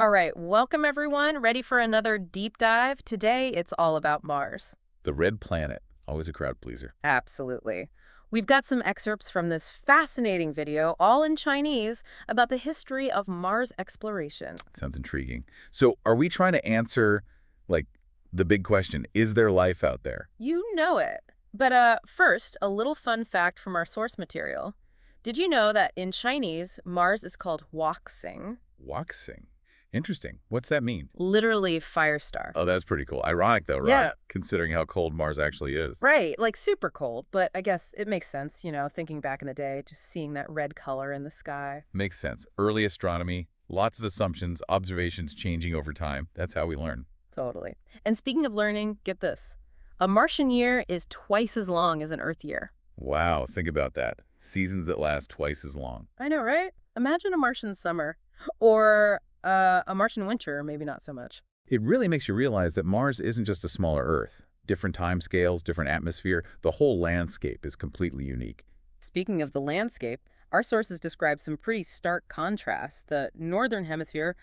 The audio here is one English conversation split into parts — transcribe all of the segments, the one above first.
All right, welcome everyone. Ready for another deep dive? Today, it's all about Mars. The red planet, always a crowd pleaser. Absolutely. We've got some excerpts from this fascinating video, all in Chinese, about the history of Mars exploration. Sounds intriguing. So are we trying to answer, like, the big question, is there life out there? You know it. But first, a little fun fact from our source material. Did you know that in Chinese, Mars is called Huaxing? Waxing. Interesting. What's that mean? Literally fire star. Oh, that's pretty cool. Ironic, though, right? Yeah. Considering how cold Mars actually is. Right, like super cold, but I guess it makes sense, thinking back in the day, just seeing that red color in the sky. Makes sense. Early astronomy, lots of assumptions, observations changing over time. That's how we learn. Totally. And speaking of learning, get this. A Martian year is twice as long as an Earth year. Wow, think about that. Seasons that last twice as long. I know, right? Imagine a Martian summer. Or a Martian winter, maybe not so much. It really makes you realize that Mars isn't just a smaller Earth. Different time scales, different atmosphere, the whole landscape is completely unique. Speaking of the landscape, our sources describe some pretty stark contrasts. The northern hemisphere,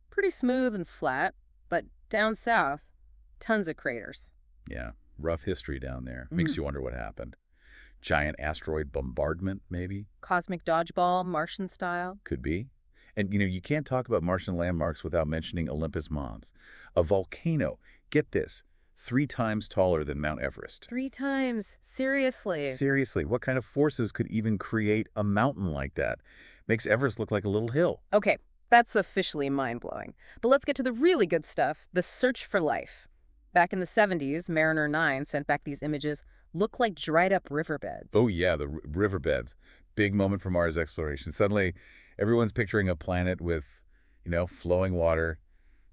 pretty smooth and flat, but down south, tons of craters. Yeah, rough history down there. Makes you wonder what happened. Giant asteroid bombardment, maybe? Cosmic dodgeball, Martian style. Could be. And, you can't talk about Martian landmarks without mentioning Olympus Mons. A volcano, get this, 3 times taller than Mount Everest. 3 times? Seriously? Seriously, what kind of forces could even create a mountain like that? Makes Everest look like a little hill. Okay, that's officially mind-blowing. But let's get to the really good stuff, the search for life. Back in the 70s, Mariner 9 sent back these images, look like dried-up riverbeds. Oh yeah, the riverbeds. Big moment for Mars exploration. Suddenly, everyone's picturing a planet with, flowing water,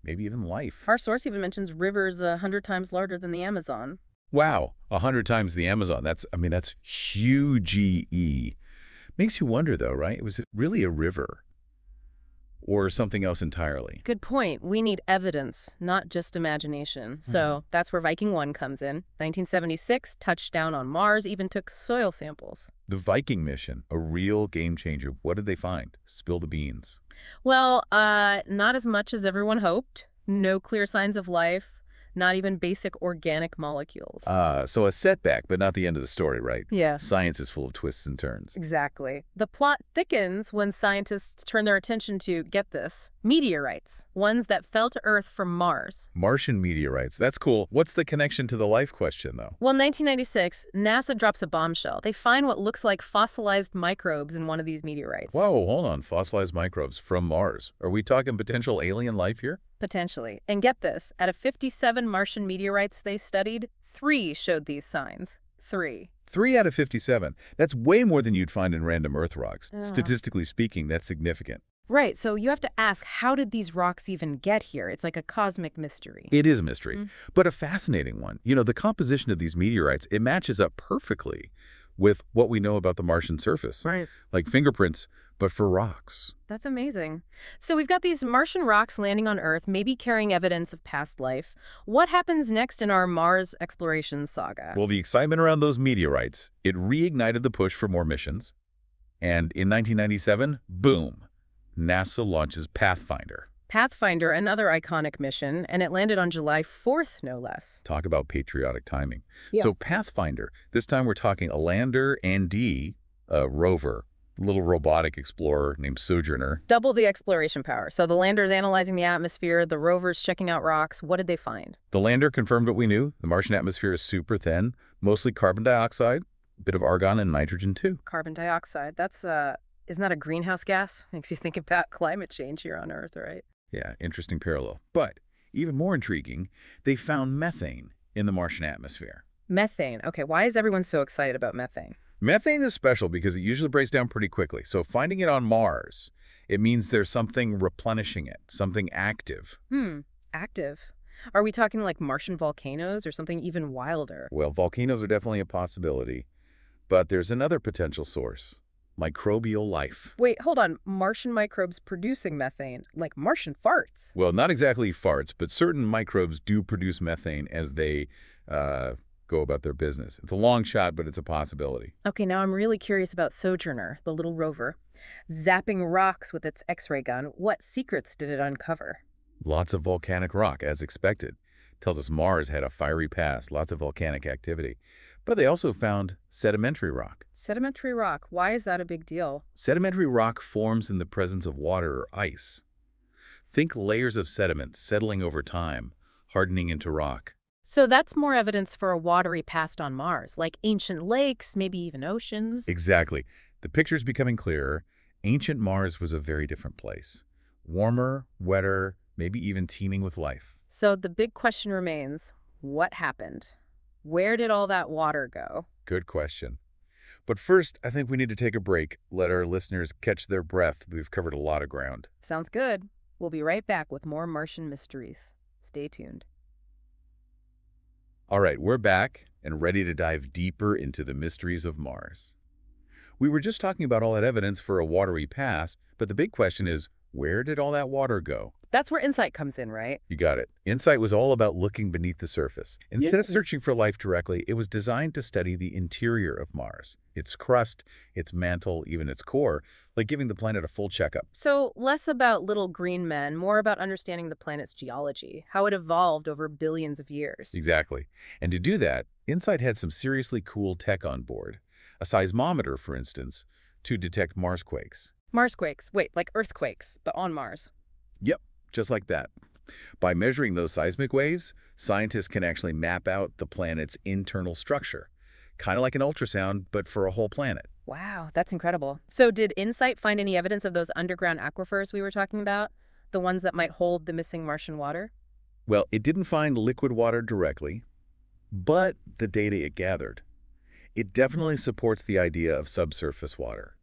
maybe even life. Our source even mentions rivers 100 times larger than the Amazon. Wow, 100 times the Amazon. That's huge. Makes you wonder, though, right? Was it really a river? Or something else entirely? Good point. We need evidence, not just imagination. So that's where Viking 1 comes in. 1976, touchdown on Mars, even took soil samples. The Viking mission, a real game changer. What did they find? Spill the beans. Well, not as much as everyone hoped. No clear signs of life, not even basic organic molecules. So a setback, but not the end of the story, right? Yeah. Science is full of twists and turns. Exactly. The plot thickens when scientists turn their attention to, get this, meteorites, ones that fell to Earth from Mars. Martian meteorites. That's cool. What's the connection to the life question, though? Well, in 1996, NASA drops a bombshell. They find what looks like fossilized microbes in one of these meteorites. Whoa, hold on. Fossilized microbes from Mars. Are we talking potential alien life here? Potentially. And get this, out of 57 Martian meteorites they studied, 3 showed these signs. 3. 3 out of 57. That's way more than you'd find in random Earth rocks. Yeah. Statistically speaking, that's significant. Right, so you have to ask, how did these rocks even get here? It's like a cosmic mystery. It is a mystery, but a fascinating one. The composition of these meteorites, it matches up perfectly with what we know about the Martian surface. Right. Like fingerprints, but for rocks. That's amazing. So we've got these Martian rocks landing on Earth, maybe carrying evidence of past life. What happens next in our Mars exploration saga? Well, the excitement around those meteorites, it reignited the push for more missions. And in 1997, boom, NASA launches Pathfinder. Pathfinder, another iconic mission, and it landed on July 4th, no less. Talk about patriotic timing. Yeah. So Pathfinder, this time we're talking a lander and a rover, little robotic explorer named Sojourner. Double the exploration power. So the lander's analyzing the atmosphere, the rover's checking out rocks. What did they find? The lander confirmed what we knew. The Martian atmosphere is super thin, mostly carbon dioxide, a bit of argon and nitrogen too. Carbon dioxide. That's, isn't that a greenhouse gas? Makes you think about climate change here on Earth, right? Yeah, interesting parallel. But even more intriguing, they found methane in the Martian atmosphere. Methane. Okay, why is everyone so excited about methane? Methane is special because it usually breaks down pretty quickly. So finding it on Mars, it means there's something replenishing it, something active. Active. Are we talking like Martian volcanoes or something even wilder? Well, volcanoes are definitely a possibility, but there's another potential source. Microbial life. Wait, hold on. Martian microbes producing methane, like Martian farts. Well, not exactly farts, but certain microbes do produce methane as they go about their business. It's a long shot, but it's a possibility. Okay, now I'm really curious about Sojourner, the little rover. Zapping rocks with its X-ray gun, what secrets did it uncover? Lots of volcanic rock, as expected. Tells us Mars had a fiery past, lots of volcanic activity. But they also found sedimentary rock. Sedimentary rock, why is that a big deal? Sedimentary rock forms in the presence of water or ice. Think layers of sediment settling over time, hardening into rock. So that's more evidence for a watery past on Mars, like ancient lakes, maybe even oceans. Exactly. The picture's becoming clearer. Ancient Mars was a very different place. Warmer, wetter, maybe even teeming with life. So the big question remains, what happened? Where did all that water go? Good question. But first, I think we need to take a break, let our listeners catch their breath. We've covered a lot of ground. Sounds good. We'll be right back with more Martian mysteries. Stay tuned. All right, we're back and ready to dive deeper into the mysteries of Mars. We were just talking about all that evidence for a watery past, but the big question is, where did all that water go? That's where InSight comes in, right? You got it. InSight was all about looking beneath the surface. Instead of searching for life directly, it was designed to study the interior of Mars, its crust, its mantle, even its core, like giving the planet a full checkup. So less about little green men, more about understanding the planet's geology, how it evolved over billions of years. Exactly. And to do that, InSight had some seriously cool tech on board. A seismometer, for instance, to detect Marsquakes. Marsquakes. Wait, like earthquakes, but on Mars. Yep, just like that. By measuring those seismic waves, scientists can actually map out the planet's internal structure. Kind of like an ultrasound, but for a whole planet. Wow, that's incredible. So did InSight find any evidence of those underground aquifers we were talking about? The ones that might hold the missing Martian water? Well, it didn't find liquid water directly, but the data it gathered. It definitely supports the idea of subsurface water.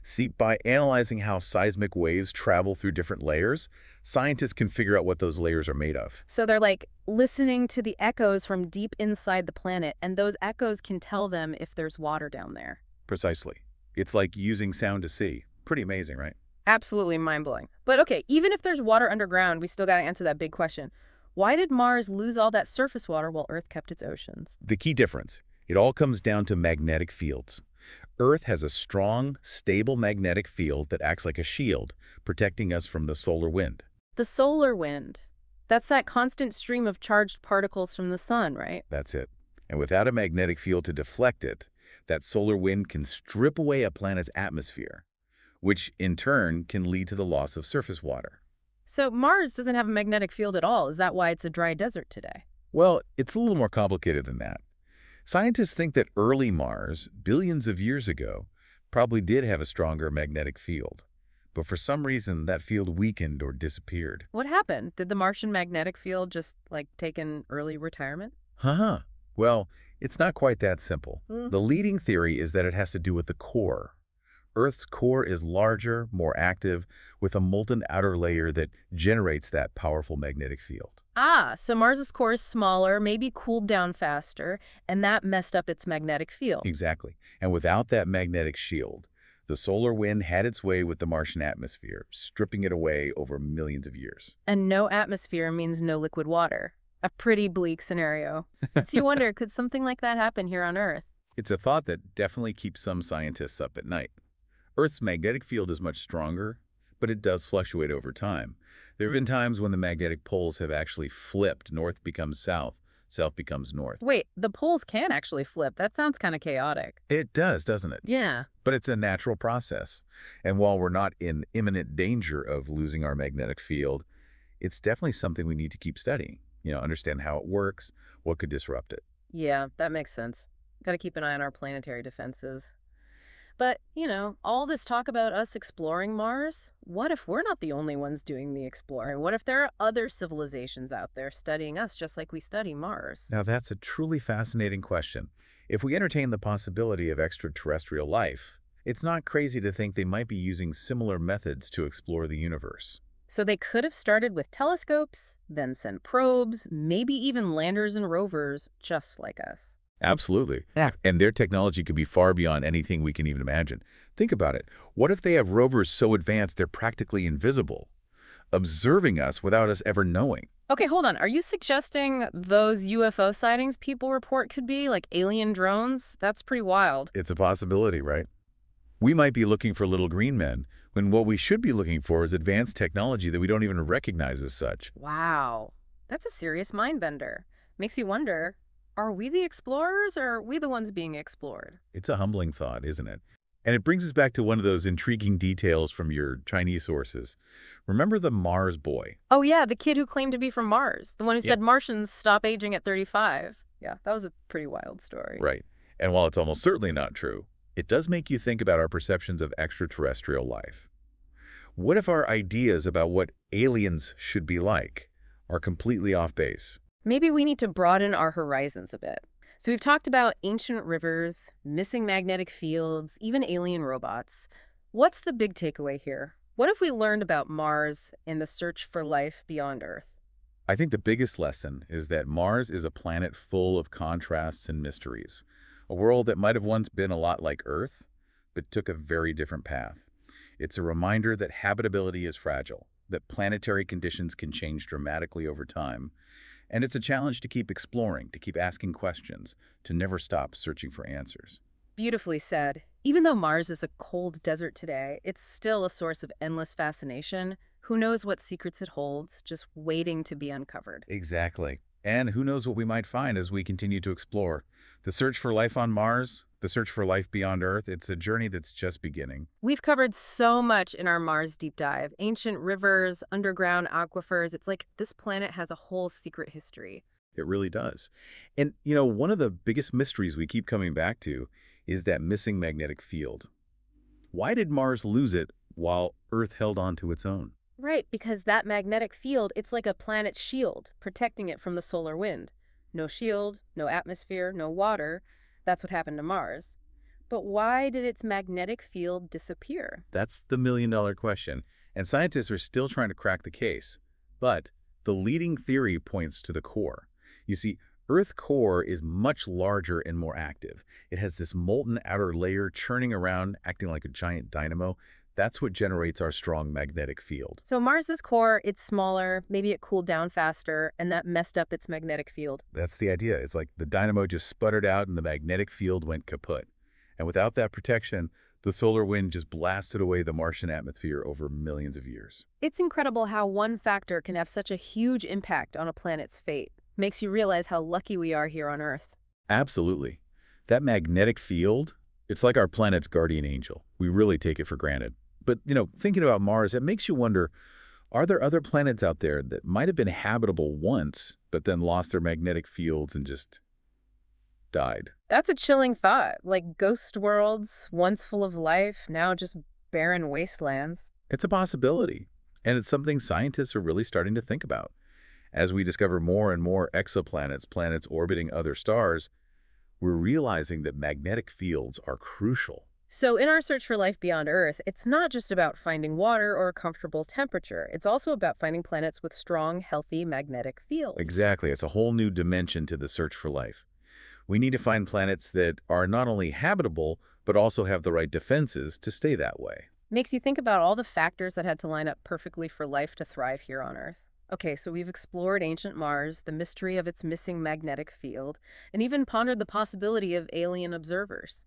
See, by analyzing how seismic waves travel through different layers, scientists can figure out what those layers are made of. So they're like listening to the echoes from deep inside the planet, and those echoes can tell them if there's water down there. Precisely. It's like using sound to see. Pretty amazing, right? Absolutely mind-blowing. But okay, even if there's water underground, we still got to answer that big question. Why did Mars lose all that surface water while Earth kept its oceans? The key difference, it all comes down to magnetic fields. Earth has a strong, stable magnetic field that acts like a shield, protecting us from the solar wind. The solar wind. That's that constant stream of charged particles from the sun, right? That's it. And without a magnetic field to deflect it, that solar wind can strip away a planet's atmosphere, which in turn can lead to the loss of surface water. So Mars doesn't have a magnetic field at all. Is that why it's a dry desert today? Well, it's a little more complicated than that. Scientists think that early Mars, billions of years ago, probably did have a stronger magnetic field. But for some reason, that field weakened or disappeared. What happened? Did the Martian magnetic field just, like, take an early retirement? Huh. Well, it's not quite that simple. Hmm. The leading theory is that it has to do with the core. Earth's core is larger, more active, with a molten outer layer that generates that powerful magnetic field. Ah, so Mars's core is smaller, maybe cooled down faster, and that messed up its magnetic field. Exactly. And without that magnetic shield, the solar wind had its way with the Martian atmosphere, stripping it away over millions of years. And no atmosphere means no liquid water. A pretty bleak scenario. So you wonder, could something like that happen here on Earth? It's a thought that definitely keeps some scientists up at night. Earth's magnetic field is much stronger, but it does fluctuate over time. There have been times when the magnetic poles have actually flipped. North becomes south, south becomes north. Wait, the poles can actually flip. That sounds kind of chaotic. It does, doesn't it? Yeah. But it's a natural process. And while we're not in imminent danger of losing our magnetic field, it's definitely something we need to keep studying. Understand how it works, what could disrupt it. Yeah, that makes sense. Got to keep an eye on our planetary defenses. But, all this talk about us exploring Mars, what if we're not the only ones doing the exploring? What if there are other civilizations out there studying us just like we study Mars? Now, that's a truly fascinating question. If we entertain the possibility of extraterrestrial life, it's not crazy to think they might be using similar methods to explore the universe. So they could have started with telescopes, then sent probes, maybe even landers and rovers, just like us. Absolutely. Yeah. And their technology could be far beyond anything we can even imagine. Think about it. What if they have rovers so advanced they're practically invisible, observing us without us ever knowing? Okay, hold on. Are you suggesting those UFO sightings people report could be like alien drones? That's pretty wild. It's a possibility, right? We might be looking for little green men when what we should be looking for is advanced technology that we don't even recognize as such. Wow. That's a serious mind bender. Makes you wonder, are we the explorers or are we the ones being explored? It's a humbling thought, isn't it? And it brings us back to one of those intriguing details from your Chinese sources. Remember the Mars boy? Oh, yeah, the kid who claimed to be from Mars, the one who Yeah. said Martians stop aging at 35. Yeah, that was a pretty wild story. Right. And while it's almost certainly not true, it does make you think about our perceptions of extraterrestrial life. What if our ideas about what aliens should be like are completely off base? Maybe we need to broaden our horizons a bit. So we've talked about ancient rivers, missing magnetic fields, even alien robots. What's the big takeaway here? What have we learned about Mars and the search for life beyond Earth? I think the biggest lesson is that Mars is a planet full of contrasts and mysteries. A world that might have once been a lot like Earth, but took a very different path. It's a reminder that habitability is fragile, that planetary conditions can change dramatically over time, and it's a challenge to keep exploring, to keep asking questions, to never stop searching for answers. Beautifully said. Even though Mars is a cold desert today, it's still a source of endless fascination. Who knows what secrets it holds, just waiting to be uncovered. Exactly. And who knows what we might find as we continue to explore. The search for life on Mars, the search for life beyond Earth, it's a journey that's just beginning. We've covered so much in our Mars deep dive. Ancient rivers, underground aquifers. It's like this planet has a whole secret history. It really does. And, one of the biggest mysteries we keep coming back to is that missing magnetic field. Why did Mars lose it while Earth held on to its own? Right, because that magnetic field, it's like a planet's shield, protecting it from the solar wind. No shield, no atmosphere, no water. That's what happened to Mars. But why did its magnetic field disappear? That's the million-dollar question, and scientists are still trying to crack the case. But the leading theory points to the core. You see, Earth's core is much larger and more active. It has this molten outer layer churning around, acting like a giant dynamo. That's what generates our strong magnetic field. So Mars's core, it's smaller, maybe it cooled down faster, and that messed up its magnetic field. That's the idea. It's like the dynamo just sputtered out and the magnetic field went kaput. And without that protection, the solar wind just blasted away the Martian atmosphere over millions of years. It's incredible how one factor can have such a huge impact on a planet's fate. Makes you realize how lucky we are here on Earth. Absolutely. That magnetic field, it's like our planet's guardian angel. We really take it for granted. But, thinking about Mars, it makes you wonder, are there other planets out there that might have been habitable once, but then lost their magnetic fields and just died? That's a chilling thought, like ghost worlds, once full of life, now just barren wastelands. It's a possibility, and it's something scientists are really starting to think about. As we discover more and more exoplanets, planets orbiting other stars, we're realizing that magnetic fields are crucial. So in our search for life beyond Earth, it's not just about finding water or a comfortable temperature. It's also about finding planets with strong, healthy magnetic fields. Exactly. It's a whole new dimension to the search for life. We need to find planets that are not only habitable, but also have the right defenses to stay that way. Makes you think about all the factors that had to line up perfectly for life to thrive here on Earth. Okay, so we've explored ancient Mars, the mystery of its missing magnetic field, and even pondered the possibility of alien observers.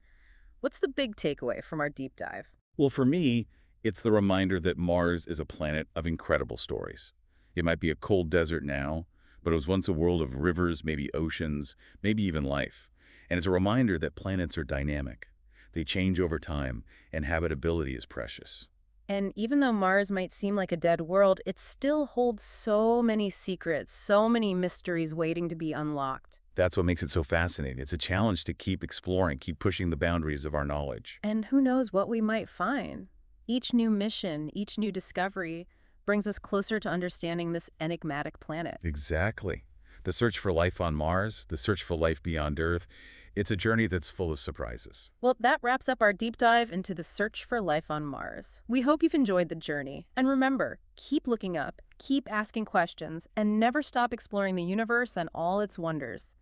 What's the big takeaway from our deep dive? Well, for me, it's the reminder that Mars is a planet of incredible stories. It might be a cold desert now, but it was once a world of rivers, maybe oceans, maybe even life. And it's a reminder that planets are dynamic. They change over time, and habitability is precious. And even though Mars might seem like a dead world, it still holds so many secrets, so many mysteries waiting to be unlocked. That's what makes it so fascinating. It's a challenge to keep exploring, keep pushing the boundaries of our knowledge. And who knows what we might find? Each new mission, each new discovery brings us closer to understanding this enigmatic planet. Exactly. The search for life on Mars, the search for life beyond Earth, it's a journey that's full of surprises. Well, that wraps up our deep dive into the search for life on Mars. We hope you've enjoyed the journey. And remember, keep looking up, keep asking questions, and never stop exploring the universe and all its wonders.